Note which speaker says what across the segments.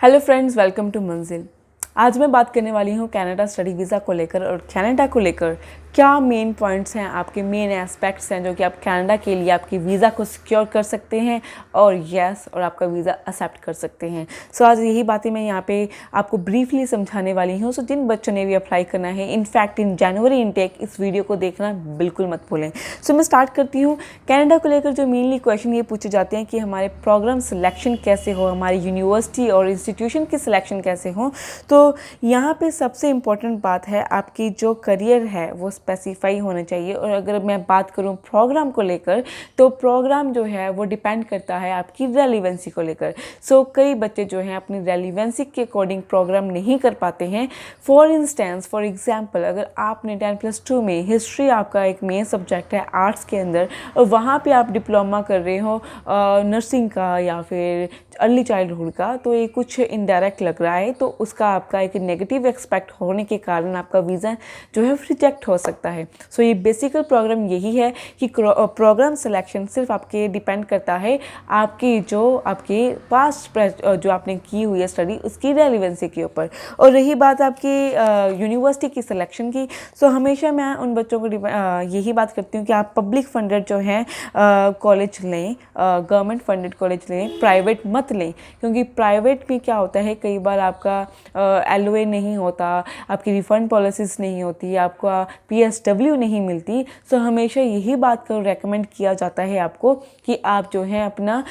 Speaker 1: Hello friends, welcome to मंजिल। आज मैं बात करने वाली हूँ कनाडा स्टडी वीज़ा को लेकर और कनाडा को लेकर क्या मेन पॉइंट्स हैं, आपके मेन एस्पेक्ट्स हैं जो कि आप कनाडा के लिए आपकी वीज़ा को सिक्योर कर सकते हैं और और आपका वीज़ा एक्सेप्ट कर सकते हैं। सो आज यही बातें मैं यहाँ पे आपको ब्रीफली समझाने वाली हूँ। सो जिन बच्चों ने भी अप्लाई करना है, इनफैक्ट इन जनवरी इनटेक, इस वीडियो को देखना बिल्कुल मत भूलें। सो मैं स्टार्ट करती हूँ। कनाडा को लेकर जो मेनली क्वेश्चन ये पूछे जाते हैं कि हमारे प्रोग्राम सिलेक्शन कैसे हो, हमारी यूनिवर्सिटी और इंस्टीट्यूशन की सिलेक्शन कैसे हो। तो यहाँ पे सबसे इम्पोर्टेंट बात है आपकी जो करियर है वो स्पेसिफाई होना चाहिए। और अगर मैं बात करूँ प्रोग्राम को लेकर, तो प्रोग्राम जो है वो डिपेंड करता है आपकी रेलिवेंसी को लेकर। सो कई बच्चे जो हैं अपनी रेलिवेंसी के अकॉर्डिंग प्रोग्राम नहीं कर पाते हैं। फॉर एग्जाम्पल, अगर आपने 10+2 में हिस्ट्री आपका एक मेन सब्जेक्ट है आर्ट्स के अंदर, और वहाँ पे आप डिप्लोमा कर रहे हो नर्सिंग का या फिर अर्ली चाइल्डहुड का, तो ये कुछ इनडायरेक्ट लग रहा है। तो उसका आपका एक नेगेटिव एक्सपेक्ट होने के कारण आपका वीज़ा जो है रिजेक्ट हो सकता है। सो ये बेसिकल प्रोग्राम यही है कि प्रोग्राम सिलेक्शन सिर्फ आपके डिपेंड करता है आपके पास्ट जो आपने की हुई है स्टडी उसकी रेलिवेंसी के ऊपर। और रही बात आपकी यूनिवर्सिटी की सिलेक्शन की, सो हमेशा मैं उन बच्चों को यही बात करती हूँ कि आप पब्लिक फंडेड जो हैं कॉलेज लें, गवर्नमेंट फंडेड कॉलेज लें, प्राइवेट मत लें। क्योंकि प्राइवेट में क्या होता है, कई बार आपका LOA नहीं होता, आपकी रिफ़ंड पॉलिसीज़ नहीं होती, आपका PSW नहीं मिलती। सो हमेशा यही बात को रेकमेंड किया जाता है आपको कि आप जो है अपना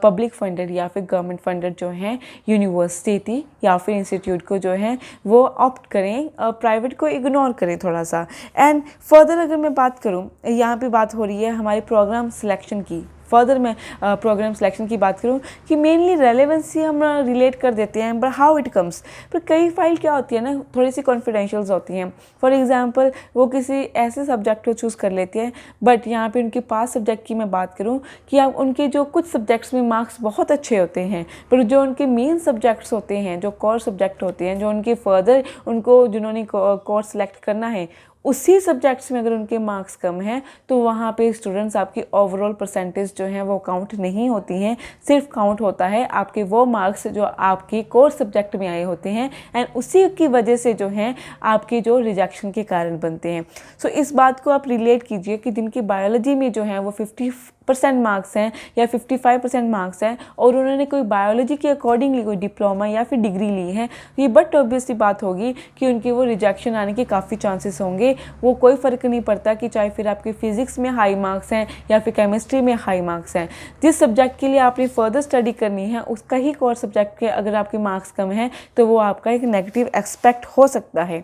Speaker 1: पब्लिक फंडेड या फिर गवर्नमेंट फंडेड जो है यूनिवर्सिटी या फिर इंस्टीट्यूट को जो है वो ऑप्ट करें, प्राइवेट को इग्नोर करें थोड़ा सा। एंड फर्दर अगर मैं बात करूँ, यहाँ पे बात हो रही है हमारे प्रोग्राम सिलेक्शन की। फर्दर मैं प्रोग्राम सिलेक्शन की बात करूं कि मेनली रेलेवेंसी हम रिलेट कर देते हैं, बट हाउ इट कम्स। पर कई फाइल क्या होती है ना, थोड़ी सी कॉन्फिडेंशियल्स होती हैं। फॉर एग्जांपल वो किसी ऐसे सब्जेक्ट को चूज़ कर लेते हैं, बट यहाँ पे उनके पास सब्जेक्ट की मैं बात करूँ कि आप उनके जो कुछ सब्जेक्ट्स में मार्क्स बहुत अच्छे होते हैं, पर जो उनके मेन सब्जेक्ट्स होते हैं, जो कोर सब्जेक्ट होते हैं, जो उनके फर्दर उनको जिन्होंने कोर्स सेलेक्ट करना है, उसी सब्जेक्ट्स में अगर उनके मार्क्स कम हैं तो वहाँ पे स्टूडेंट्स आपकी ओवरऑल परसेंटेज जो है वो काउंट नहीं होती हैं। सिर्फ काउंट होता है आपके वो मार्क्स जो आपके कोर सब्जेक्ट में आए होते हैं, एंड उसी की वजह से जो हैं आपके जो रिजेक्शन के कारण बनते हैं। सो इस बात को आप रिलेट कीजिए कि जिनकी बायोलॉजी में जो है वो 50% मार्क्स हैं या 55% मार्क्स हैं और उन्होंने कोई बायोलॉजी के अकॉर्डिंगली कोई डिप्लोमा या फिर डिग्री ली है, ये बट ऑब्वियसली बात होगी कि उनके वो रिजेक्शन आने के काफ़ी चांसेस होंगे। वो कोई फ़र्क नहीं पड़ता कि चाहे फिर आपके फिज़िक्स में हाई मार्क्स हैं या फिर केमिस्ट्री में हाई मार्क्स हैं। जिस सब्जेक्ट के लिए आपने फर्दर स्टडी करनी है उसका ही कोर सब्जेक्ट के अगर आपके मार्क्स कम हैं तो वो आपका एक नेगेटिव एक्सपेक्ट हो सकता है।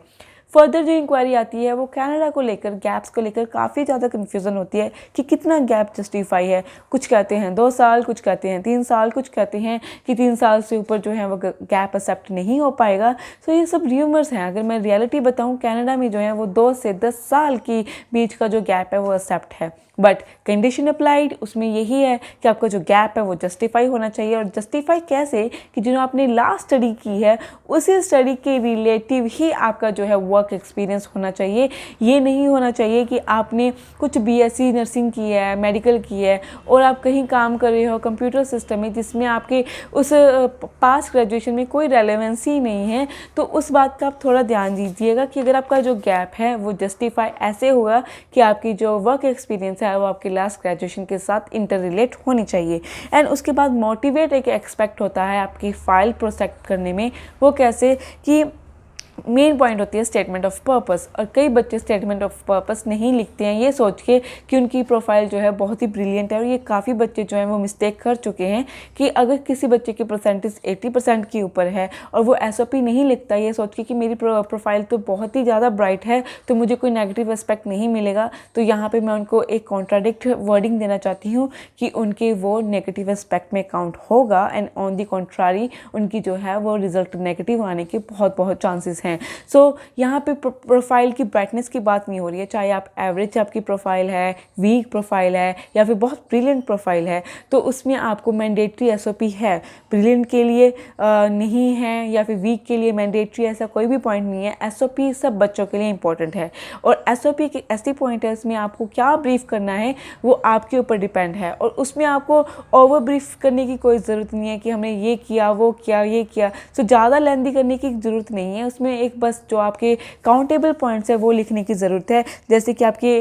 Speaker 1: फर्दर जो इंक्वायरी आती है वो कनाडा को लेकर, गैप्स को लेकर काफ़ी ज़्यादा कन्फ्यूज़न होती है कि कितना गैप जस्टिफाई है। कुछ कहते हैं 2 साल, कुछ कहते हैं 3 साल, कुछ कहते हैं कि 3 साल से ऊपर जो है वो गैप एक्सेप्ट नहीं हो पाएगा। सो ये सब र्यूमर्स हैं। अगर मैं रियलिटी बताऊँ, कनाडा में जो है वो 2 से 10 साल की बीच का जो गैप है वो एक्सेप्ट है, बट कंडीशन अप्लाइड उसमें यही है कि आपका जो गैप है वो जस्टिफाई होना चाहिए। और जस्टिफाई कैसे, कि जो आपने लास्ट स्टडी की है उसी स्टडी के रिलेटिव ही आपका जो है वर्क एक्सपीरियंस होना चाहिए। ये नहीं होना चाहिए कि आपने कुछ BSc नर्सिंग की है, मेडिकल की है और आप कहीं काम कर रहे हो कंप्यूटर सिस्टम में जिसमें आपके उस पास ग्रेजुएशन में कोई रेलेवेंसी नहीं है। तो उस बात का आप थोड़ा ध्यान दीजिएगा कि अगर आपका जो गैप है वो जस्टिफाई ऐसे होगा कि आपकी जो वर्क एक्सपीरियंस है वो आपके लास्ट ग्रेजुएशन के साथ इंटर रिलेट होनी चाहिए। एंड उसके बाद मोटिवेट एक एक्सपेक्ट होता है आपकी फ़ाइल प्रोसेक्ट करने में। वो कैसे कि मेन पॉइंट होती है स्टेटमेंट ऑफ पर्पस, और कई बच्चे स्टेटमेंट ऑफ पर्पस नहीं लिखते हैं ये सोच के कि उनकी प्रोफाइल जो है बहुत ही ब्रिलियंट है। और ये काफ़ी बच्चे जो हैं वो मिस्टेक कर चुके हैं कि अगर किसी बच्चे की परसेंटेज 80% के ऊपर है और वो SOP नहीं लिखता ये सोच के कि मेरी प्रोफाइल तो बहुत ही ज़्यादा ब्राइट है तो मुझे कोई नेगेटिव एस्पेक्ट नहीं मिलेगा, तो यहाँ पर मैं उनको एक कॉन्ट्राडिक्ट वर्डिंग देना चाहती हूँ कि उनके वो नेगेटिव एस्पेक्ट में काउंट होगा, एंड ऑन दी कॉन्ट्रारी उनकी जो है वो रिजल्ट नेगेटिव आने के बहुत चांसेस हैं। हैं। सो यहाँ पे प्रोफाइल की ब्राइटनेस की बात नहीं हो रही है, चाहे आप एवरेज आपकी प्रोफाइल है, वीक प्रोफाइल है या फिर बहुत ब्रिलियंट प्रोफाइल है, तो उसमें आपको मैंडेटरी एसओपी है। ब्रिलियंट के लिए नहीं है या फिर वीक के लिए मैंडेटरी, ऐसा कोई भी पॉइंट नहीं है। एसओपी सब बच्चों के लिए इंपॉर्टेंट है और एसओपी के ऐसी पॉइंट है उसमें आपको क्या ब्रीफ करना है वो आपके ऊपर डिपेंड है और उसमें आपको ओवर ब्रीफ करने की कोई ज़रूरत नहीं है कि हमने ये किया वो किया ये किया। सो ज़्यादा लेंदी करने की ज़रूरत नहीं है, उसमें एक बस जो आपके काउंटेबल पॉइंट्स है वो लिखने की ज़रूरत है। जैसे कि आपके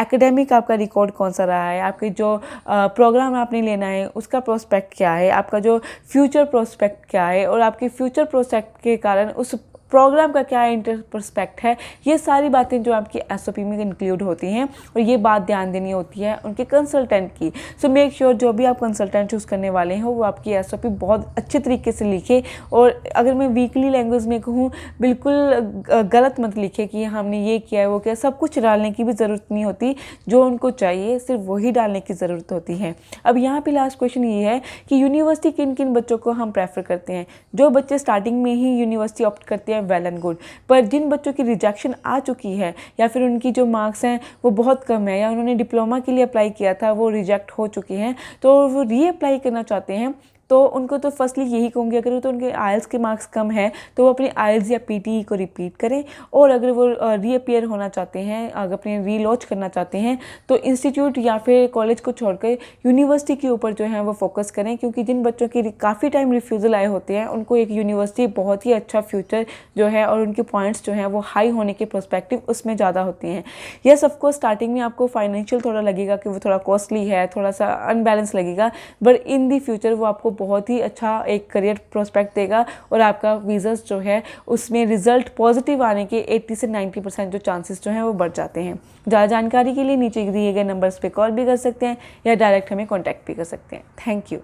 Speaker 1: एकेडमिक आपका रिकॉर्ड कौन सा रहा है, आपके जो प्रोग्राम आपने लेना है उसका प्रोस्पेक्ट क्या है, आपका जो फ्यूचर प्रोस्पेक्ट क्या है और आपके फ्यूचर प्रोस्पेक्ट के कारण उस प्रोग्राम का क्या इंटर पर्सपेक्ट है। ये सारी बातें जो आपकी एसओपी में इंक्लूड होती हैं और ये बात ध्यान देनी होती है उनके कंसल्टेंट की। सो मेक श्योर जो भी आप कंसल्टेंट चूज़ करने वाले हो वो आपकी एसओपी बहुत अच्छे तरीके से लिखे। और अगर मैं वीकली लैंग्वेज में कहूँ, बिल्कुल गलत मत लिखे कि हमने ये किया है वो किया। सब कुछ डालने की भी ज़रूरत नहीं होती, जो उनको चाहिए सिर्फ वही डालने की ज़रूरत होती है। अब यहाँ पर लास्ट क्वेश्चन ये है कि यूनिवर्सिटी किन किन बच्चों को हम प्रेफर करते हैं। जो बच्चे स्टार्टिंग में ही यूनिवर्सिटी ऑप्ट करते हैं वेल एंड गुड, पर जिन बच्चों की रिजेक्शन आ चुकी है या फिर उनकी जो मार्क्स हैं वो बहुत कम है या उन्होंने डिप्लोमा के लिए अप्लाई किया था वो रिजेक्ट हो चुके हैं, तो वो रीअप्लाई करना चाहते हैं, तो उनको तो फर्स्टली यही कहूँगी अगर तो उनके आइल्स के मार्क्स कम है तो वो अपनी आइल्स या पीटीई को रिपीट करें। और अगर वो रीअपियर होना चाहते हैं, अगर अपने रीलॉन्च करना चाहते हैं तो इंस्टीट्यूट या फिर कॉलेज को छोड़कर यूनिवर्सिटी के ऊपर जो है वो फोकस करें, क्योंकि जिन बच्चों की काफ़ी टाइम रिफ्यूज़ल आए होते हैं उनको एक यूनिवर्सिटी बहुत ही अच्छा फ्यूचर जो है और उनके पॉइंट्स जो हैं वो हाई होने के पर्सपेक्टिव उसमें ज़्यादा होते हैं। यह सबको स्टार्टिंग में आपको फाइनेंशियल थोड़ा लगेगा कि वो थोड़ा कॉस्टली है, थोड़ा सा अनबैलेंस लगेगा, बट इन दी फ्यूचर वो आपको बहुत ही अच्छा एक करियर प्रोस्पेक्ट देगा और आपका वीज़ा जो है उसमें रिजल्ट पॉजिटिव आने के 80 से 90% जो चांसेस जो हैं वो बढ़ जाते हैं। ज़्यादा जानकारी के लिए नीचे दिए गए नंबर्स पे कॉल भी कर सकते हैं या डायरेक्ट हमें कॉन्टैक्ट भी कर सकते हैं। Thank you.